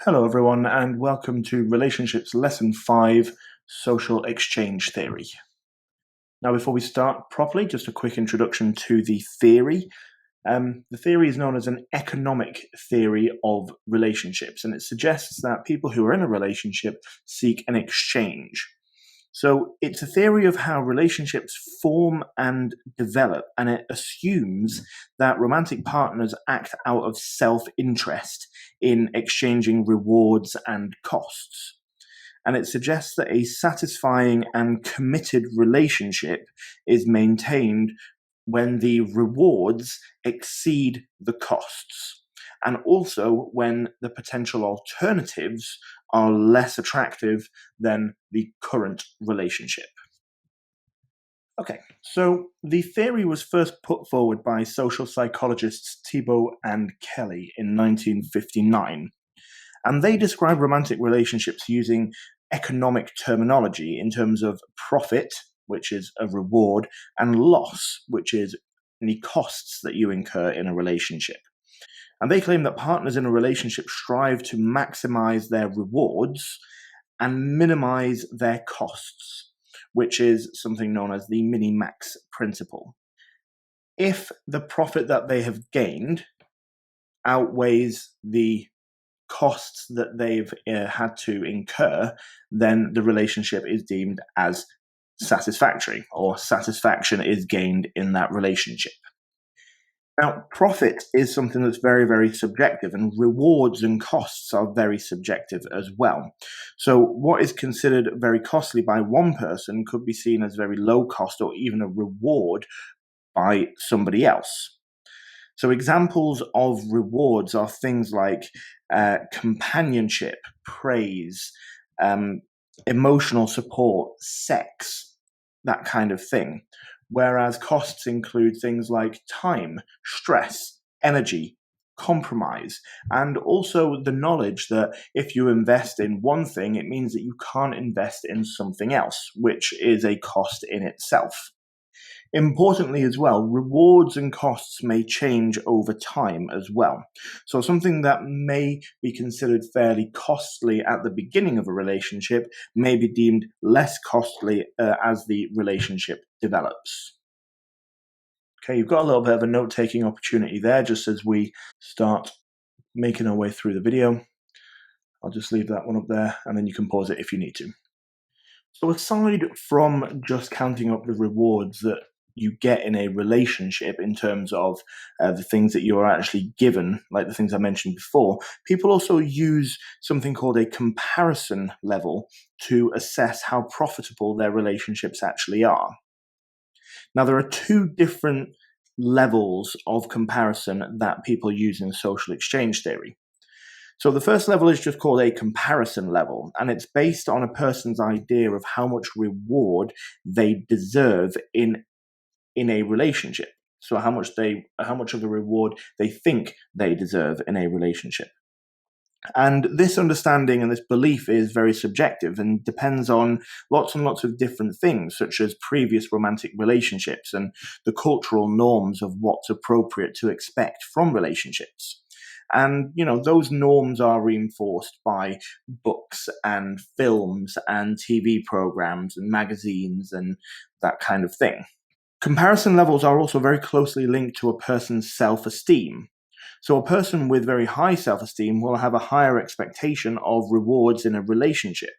Hello, everyone, and welcome to Relationships Lesson 5, Social Exchange Theory. Now, before we start properly, just a quick introduction to the theory. The theory is known as an economic theory of relationships, and it suggests that people who are in a relationship seek an exchange. So it's a theory of how relationships form and develop, and it assumes that romantic partners act out of self-interest in exchanging rewards and costs. And it suggests that a satisfying and committed relationship is maintained when the rewards exceed the costs, and also when the potential alternatives are less attractive than the current relationship. Okay, so the theory was first put forward by social psychologists Thibault and Kelly in 1959, and they describe romantic relationships using economic terminology in terms of profit, which is a reward, and loss, which is any costs that you incur in a relationship. And they claim that partners in a relationship strive to maximize their rewards and minimize their costs, which is something known as the mini-max principle. If the profit that they have gained outweighs the costs that they've had to incur, then the relationship is deemed as satisfactory, or satisfaction is gained in that relationship. Now, profit is something that's very, very subjective, and rewards and costs are very subjective as well. So what is considered very costly by one person could be seen as very low cost or even a reward by somebody else. So examples of rewards are things like companionship, praise, emotional support, sex, that kind of thing. Whereas costs include things like time, stress, energy, compromise, and also the knowledge that if you invest in one thing, it means that you can't invest in something else, which is a cost in itself. Importantly as well, rewards and costs may change over time as well. So something that may be considered fairly costly at the beginning of a relationship may be deemed less costly as the relationship develops. Okay, you've got a little bit of a note-taking opportunity there just as we start making our way through the video. I'll just leave that one up there, and then you can pause it if you need to. So aside from just counting up the rewards that you get in a relationship in terms of the things that you are actually given, like the things I mentioned before, people also use something called a comparison level to assess how profitable their relationships actually are. Now, there are two different levels of comparison that people use in social exchange theory. So the first level is just called a comparison level, and it's based on a person's idea of how much reward they deserve in a relationship. So how much of the reward they think they deserve in a relationship. And this understanding and this belief is very subjective and depends on lots and lots of different things, such as previous romantic relationships and the cultural norms of what's appropriate to expect from relationships. And, those norms are reinforced by books and films and TV programs and magazines and that kind of thing. Comparison levels are also very closely linked to a person's self-esteem. So a person with very high self-esteem will have a higher expectation of rewards in a relationship,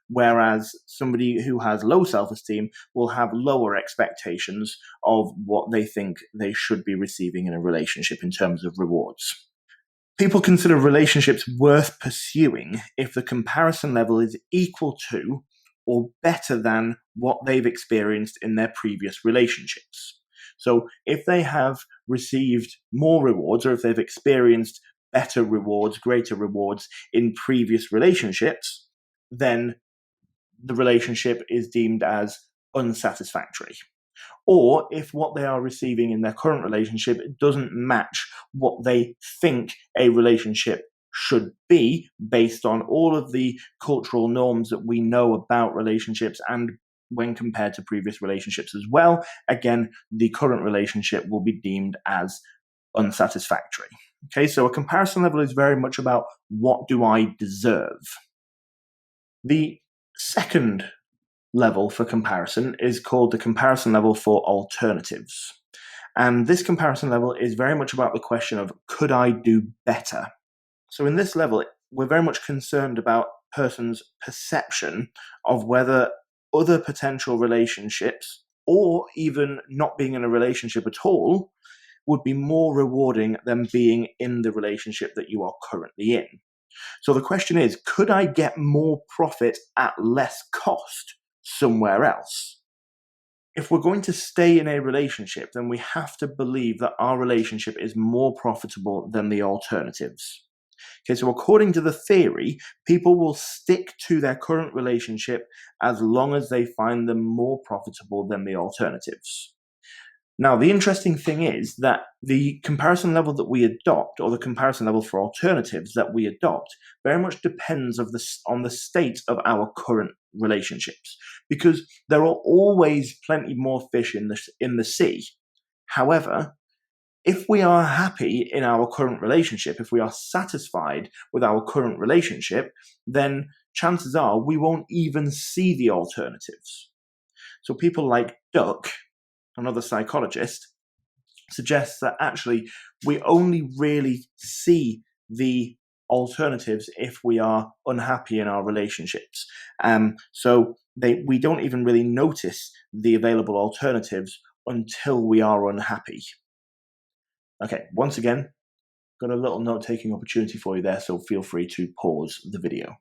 whereas somebody who has low self-esteem will have lower expectations of what they think they should be receiving in a relationship in terms of rewards. People consider relationships worth pursuing if the comparison level is equal to or better than what they've experienced in their previous relationships. So if they have received more rewards, or if they've experienced better rewards, greater rewards in previous relationships, then the relationship is deemed as unsatisfactory. Or if what they are receiving in their current relationship doesn't match what they think a relationship should be based on all of the cultural norms that we know about relationships and when compared to previous relationships as well, again, the current relationship will be deemed as unsatisfactory. Okay, so a comparison level is very much about what do I deserve. The second level for comparison is called the comparison level for alternatives. And this comparison level is very much about the question of could I do better? So in this level, we're very much concerned about person's perception of whether other potential relationships or even not being in a relationship at all would be more rewarding than being in the relationship that you are currently in. So the question is, could I get more profit at less cost somewhere else? If we're going to stay in a relationship, then we have to believe that our relationship is more profitable than the alternatives. Okay, so according to the theory, people will stick to their current relationship as long as they find them more profitable than the alternatives. Now, the interesting thing is that the comparison level that we adopt, or the comparison level for alternatives that we adopt, very much depends on the state of our current relationships, because there are always plenty more fish in the sea. However, if we are happy in our current relationship, if we are satisfied with our current relationship, then chances are we won't even see the alternatives. So people like Duck, another psychologist, suggests that actually we only really see the alternatives if we are unhappy in our relationships. We don't even really notice the available alternatives until we are unhappy. Okay, once again, got a little note-taking opportunity for you there, so feel free to pause the video.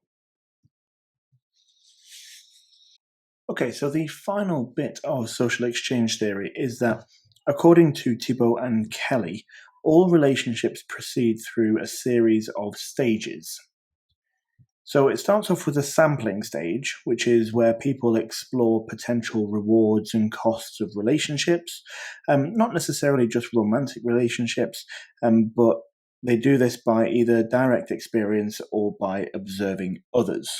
Okay, so the final bit of social exchange theory is that, according to Thibault and Kelly, all relationships proceed through a series of stages. So it starts off with a sampling stage, which is where people explore potential rewards and costs of relationships, not necessarily just romantic relationships, but they do this by either direct experience or by observing others.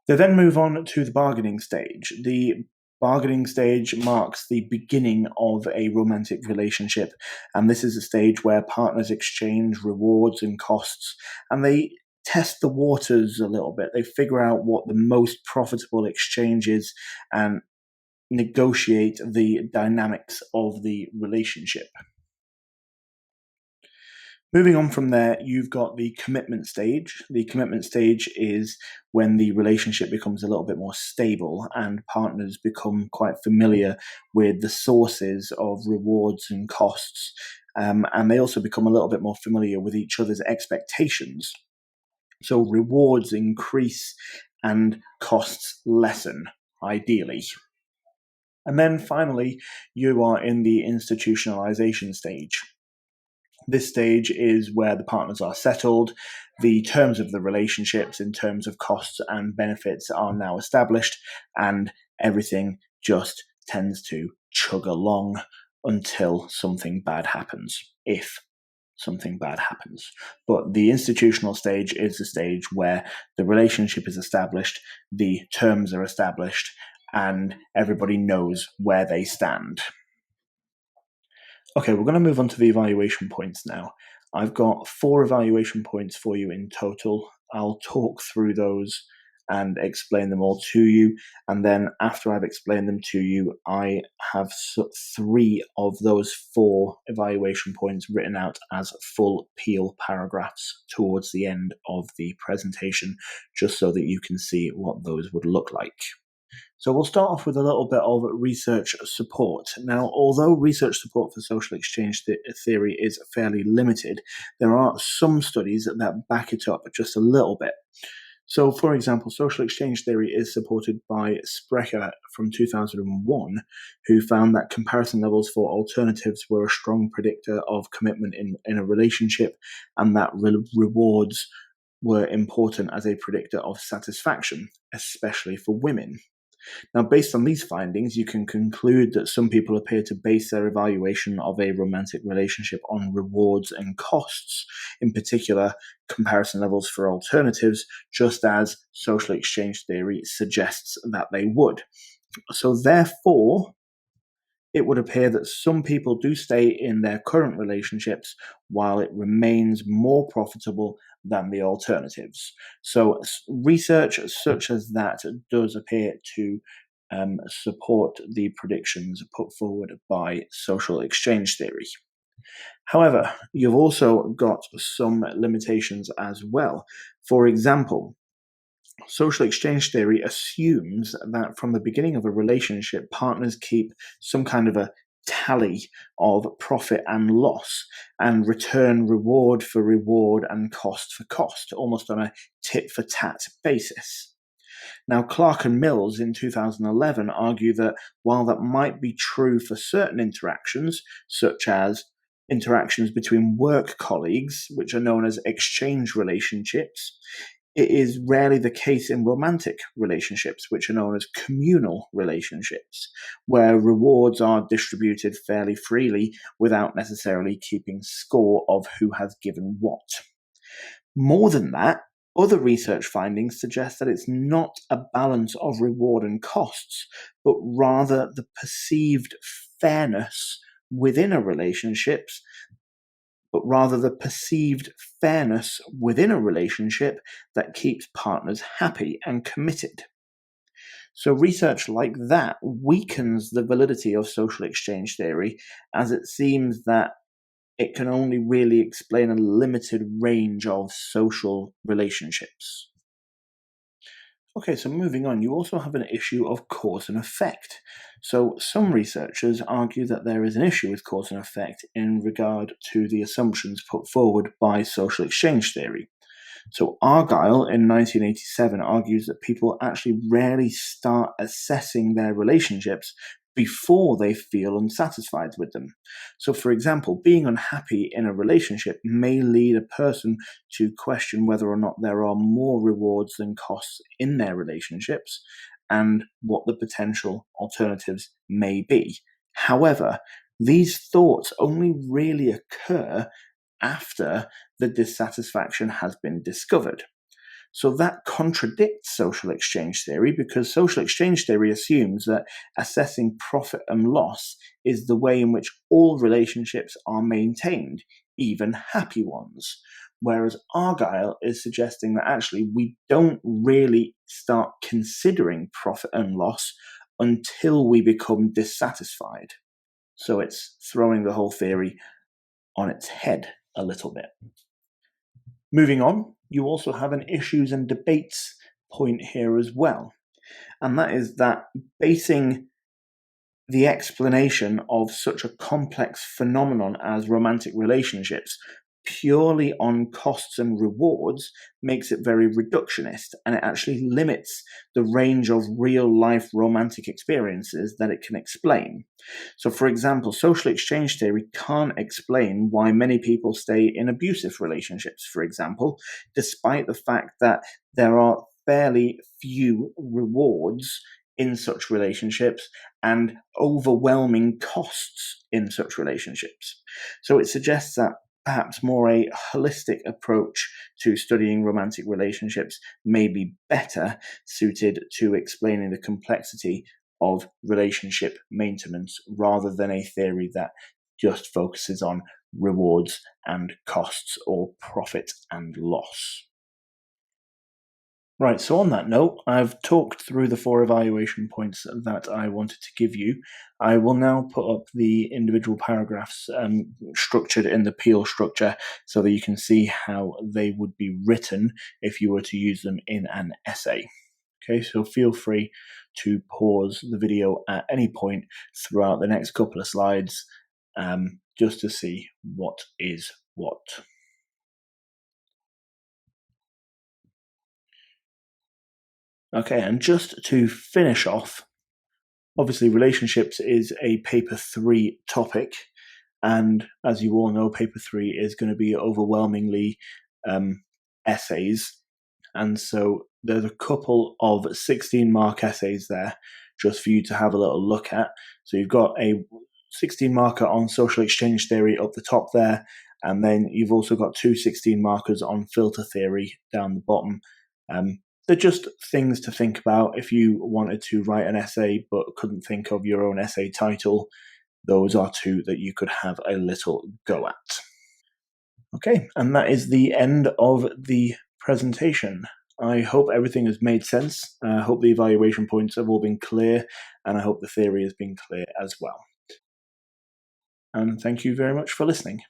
They then move on to the bargaining stage. The bargaining stage marks the beginning of a romantic relationship, and this is a stage where partners exchange rewards and costs, and they test the waters a little bit. They figure out what the most profitable exchange is and negotiate the dynamics of the relationship. Moving on from there, you've got the commitment stage. The commitment stage is when the relationship becomes a little bit more stable and partners become quite familiar with the sources of rewards and costs. And they also become a little bit more familiar with each other's expectations. So rewards increase and costs lessen, ideally. And then finally, you are in the institutionalization stage. This stage is where the partners are settled, the terms of the relationships in terms of costs and benefits are now established, and everything just tends to chug along until something bad happens, if something bad happens. But the institutional stage is the stage where the relationship is established, the terms are established, and everybody knows where they stand. Okay, we're going to move on to the evaluation points now. I've got 4 evaluation points for you in total. I'll talk through those and explain them all to you. And then after I've explained them to you, I have 3 of those 4 evaluation points written out as full peel paragraphs towards the end of the presentation, just so that you can see what those would look like. So we'll start off with a little bit of research support. Now, although research support for social exchange theory is fairly limited, there are some studies that back it up just a little bit. So, for example, social exchange theory is supported by Sprecher from 2001, who found that comparison levels for alternatives were a strong predictor of commitment in a relationship, and that rewards were important as a predictor of satisfaction, especially for women. Now, based on these findings, you can conclude that some people appear to base their evaluation of a romantic relationship on rewards and costs, in particular, comparison levels for alternatives, just as social exchange theory suggests that they would. So therefore, it would appear that some people do stay in their current relationships while it remains more profitable than the alternatives. So, research such as that does appear to support the predictions put forward by social exchange theory. However, you've also got some limitations as well. For example, social exchange theory assumes that from the beginning of a relationship, partners keep some kind of a tally of profit and loss and return reward for reward and cost for cost, almost on a tit for tat basis. Now, Clark and Mills in 2011 argue that while that might be true for certain interactions, such as interactions between work colleagues, which are known as exchange relationships, it is rarely the case in romantic relationships, which are known as communal relationships, where rewards are distributed fairly freely without necessarily keeping score of who has given what. More than that, other research findings suggest that it's not a balance of reward and costs, but rather the perceived fairness within a relationship that keeps partners happy and committed. So research like that weakens the validity of social exchange theory, as it seems that it can only really explain a limited range of social relationships. Okay, so moving on, you also have an issue of cause and effect. So some researchers argue that there is an issue with cause and effect in regard to the assumptions put forward by social exchange theory. So Argyle in 1987 argues that people actually rarely start assessing their relationships before they feel unsatisfied with them. So, for example, being unhappy in a relationship may lead a person to question whether or not there are more rewards than costs in their relationships and what the potential alternatives may be. However, these thoughts only really occur after the dissatisfaction has been discovered. So that contradicts social exchange theory, because social exchange theory assumes that assessing profit and loss is the way in which all relationships are maintained, even happy ones. Whereas Argyle is suggesting that actually we don't really start considering profit and loss until we become dissatisfied. So it's throwing the whole theory on its head a little bit. Moving on, you also have an issues and debates point here as well. And that is that basing the explanation of such a complex phenomenon as romantic relationships purely on costs and rewards makes it very reductionist, and it actually limits the range of real-life romantic experiences that it can explain. So, for example, social exchange theory can't explain why many people stay in abusive relationships, for example, despite the fact that there are fairly few rewards in such relationships and overwhelming costs in such relationships. So it suggests that perhaps more a holistic approach to studying romantic relationships may be better suited to explaining the complexity of relationship maintenance, rather than a theory that just focuses on rewards and costs or profit and loss. Right, so on that note, I've talked through the 4 evaluation points that I wanted to give you. I will now put up the individual paragraphs structured in the Peel structure so that you can see how they would be written if you were to use them in an essay. Okay, so feel free to pause the video at any point throughout the next couple of slides just to see what is what. Okay, and just to finish off, obviously relationships is a paper 3 topic, and as you all know, paper 3 is going to be overwhelmingly essays, and so there's a couple of 16-mark essays there just for you to have a little look at. So you've got a 16 marker on social exchange theory up the top there, and then you've also got 2 16 markers on filter theory down the bottom. They're just things to think about if you wanted to write an essay but couldn't think of your own essay title. those are two that you could have a little go at. Okay, and that is the end of the presentation. I hope everything has made sense. I hope the evaluation points have all been clear, and I hope the theory has been clear as well. And thank you very much for listening.